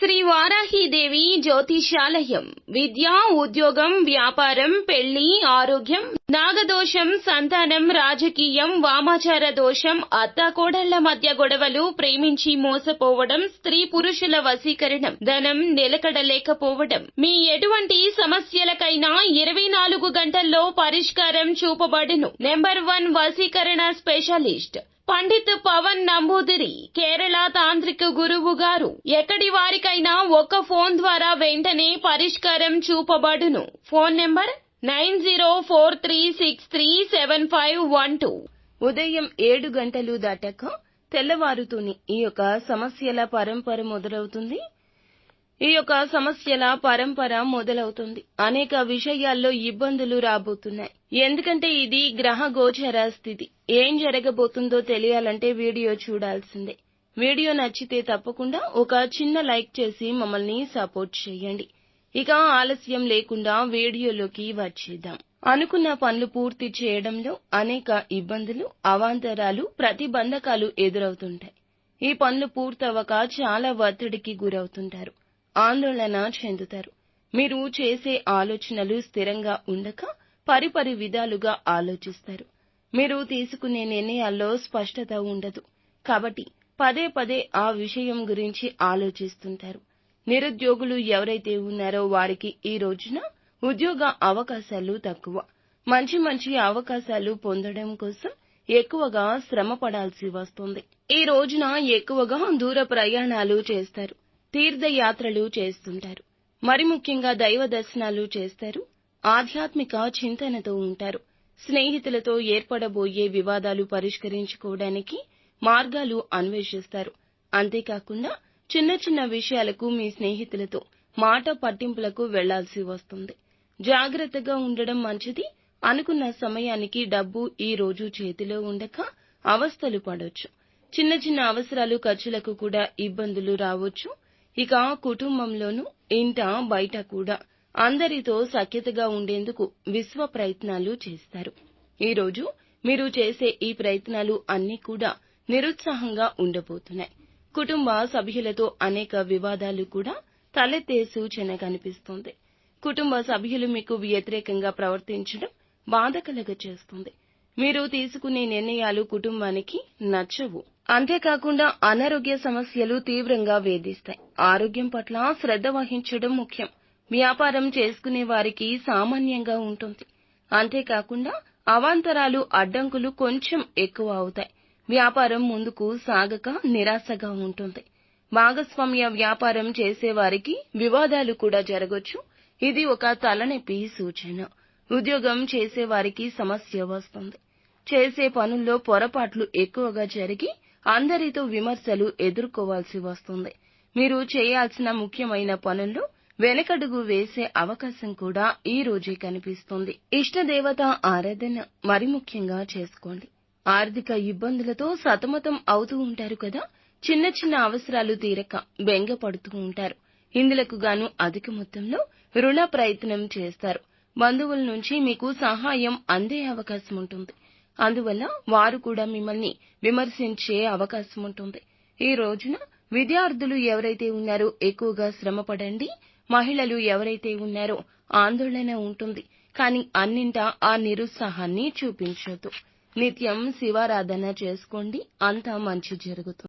శ్రీ వారాహీదేవి జ్యోతిషాలయం. విద్య, ఉద్యోగం, వ్యాపారం, పెళ్లి, ఆరోగ్యం, నాగదోషం, సంతానం, రాజకీయం, వామాచార దోషం, అత్తాకోడళ్ల మధ్య గొడవలు, ప్రేమించి మోసపోవడం, స్త్రీ పురుషుల వశీకరణం, ధనం నిలకడలేకపోవడం, మీ ఎటువంటి సమస్యలకైనా 24 గంటల్లో పరిష్కారం చూపబడును. నెంబర్ 1 వశీకరణ స్పెషలిస్ట్ పండిత్ పవన్ నంబూదిరి, కేరళ తాంత్రిక గురువు గారు. ఎక్కడి వారికైనా ఒక్క ఫోన్ ద్వారా వెంటనే పరిష్కారం చూపబడును. Phone number 9043637512. ఉదయం 7 గంటలు దాటాక తెల్లవారుతూనే ఈ యొక్క సమస్యల పరంపర మొదలవుతుంది. అనేక విషయాల్లో ఇబ్బందులు రాబోతున్నాయి. ఎందుకంటే ఇది గ్రహ గోచర స్థితి. ఏం జరగబోతుందో తెలియాలంటే వీడియో చూడాల్సిందే. వీడియో నచ్చితే తప్పకుండా ఒక చిన్న లైక్ చేసి మమ్మల్ని సపోర్ట్ చేయండి. ఇక ఆలస్యం లేకుండా వీడియోలోకి వచ్చేద్దాం. అనుకున్న పనులు పూర్తి చేయడంలో అనేక ఇబ్బందులు, అవాంతరాలు, ప్రతిబంధకాలు ఎదురవుతుంటాయి. ఈ పనులు పూర్తవక చాలా ఒత్తిడికి గురవుతుంటారు. ఆందోళన చెందుతారు. మీరు చేసే ఆలోచనలు స్థిరంగా ఉండక పరిపరి విధాలుగా ఆలోచిస్తారు. మీరు తీసుకునే నిర్ణయాల్లో స్పష్టత ఉండదు. కాబట్టి పదే పదే ఆ విషయం గురించి ఆలోచిస్తుంటారు. నిరుద్యోగులు ఎవరైతే ఉన్నారో వారికి ఈ రోజున ఉద్యోగ అవకాశాలు తక్కువ. మంచి అవకాశాలు పొందడం కోసం ఎక్కువగా శ్రమ పడాల్సి వస్తుంది. ఈ రోజున ఎక్కువగా దూర ప్రయాణాలు చేస్తారు. తీర్థయాత్రలు చేస్తుంటారు. మరి ముఖ్యంగా దైవ దర్శనాలు చేస్తారు. ఆధ్యాత్మిక చింతనతో ఉంటారు. స్నేహితులతో ఏర్పడబోయే వివాదాలు పరిష్కరించుకోవడానికి మార్గాలు అన్వేషిస్తారు. అంతేకాకుండా చిన్న విషయాలకు మీ స్నేహితులతో మాట పట్టింపులకు వెళ్లాల్సి వస్తుంది. జాగ్రత్తగా ఉండడం మంచిది. అనుకున్న సమయానికి డబ్బు ఈ రోజు చేతిలో ఉండక అవస్థలు పడొచ్చు. చిన్న అవసరాలు, ఖర్చులకు కూడా ఇబ్బందులు రావచ్చు. ఇక కుటుంబంలోనూ ఇంట బయట కూడా అందరితో సఖ్యతగా ఉండేందుకు విశ్వ ప్రయత్నాలు చేస్తారు. ఈ రోజు మీరు చేసే ఈ ప్రయత్నాలు అన్నీ కూడా నిరుత్సాహంగా ఉండబోతున్నాయి. కుటుంబ సభ్యులతో అనేక వివాదాలు కూడా తలెత్తే సూచన కనిపిస్తోంది. కుటుంబ సభ్యులు మీకు వ్యతిరేకంగా ప్రవర్తించడం బాధ కలుగచేస్తుంది. మీరు తీసుకునే నిర్ణయాలు కుటుంబానికి నచ్చవు. అంతేకాకుండా అనారోగ్య సమస్యలు తీవ్రంగా వేధిస్తాయి. ఆరోగ్యం పట్ల శ్రద్ధ వహించడం ముఖ్యం. వ్యాపారం చేసుకునే వారికి సామాన్యంగా ఉంటుంది. అంతేకాకుండా అవాంతరాలు, అడ్డంకులు కొంచెం ఎక్కువ అవుతాయి. వ్యాపారం ముందుకు సాగక నిరాశగా ఉంటుంది. భాగస్వామ్య వ్యాపారం చేసేవారికి వివాదాలు కూడా జరగొచ్చు. ఇది ఒక తలనొప్పి సూచన. ఉద్యోగం చేసేవారికి సమస్య వస్తుంది. చేసే పనుల్లో పొరపాట్లు ఎక్కువగా జరిగి అందరితో విమర్శలు ఎదుర్కోవాల్సి వస్తుంది. మీరు చేయాల్సిన ముఖ్యమైన పనుల్లో వెనకడుగు వేసే అవకాశం కూడా ఈ రోజే కనిపిస్తుంది. ఇష్టదేవత ఆరాధన మరి ముఖ్యంగా చేసుకోండి. ఆర్థిక ఇబ్బందులతో సతమతం అవుతూ ఉంటారు కదా. చిన్న అవసరాలు తీరక బెంగపడుతూ ఉంటారు. ఇందులకు గాను అధిక మొత్తంలో రుణ ప్రయత్నం చేస్తారు. బంధువుల నుంచి మీకు సహాయం అందే అవకాశం ఉంటుంది. అందువల్ల వారు కూడా మిమ్మల్ని విమర్శించే అవకాశం ఉంటుంది. ఈ రోజున విద్యార్థులు ఎవరైతే ఉన్నారో ఎక్కువగా శ్రమపడండి. మహిళలు ఎవరైతే ఉన్నారో ఆందోళన ఉంటుంది. కానీ అన్నింటా ఆ నిరుత్సాహాన్ని చూపించొద్దు. నిత్యం శివారాధన చేసుకోండి. అంతా మంచి జరుగుతుంది.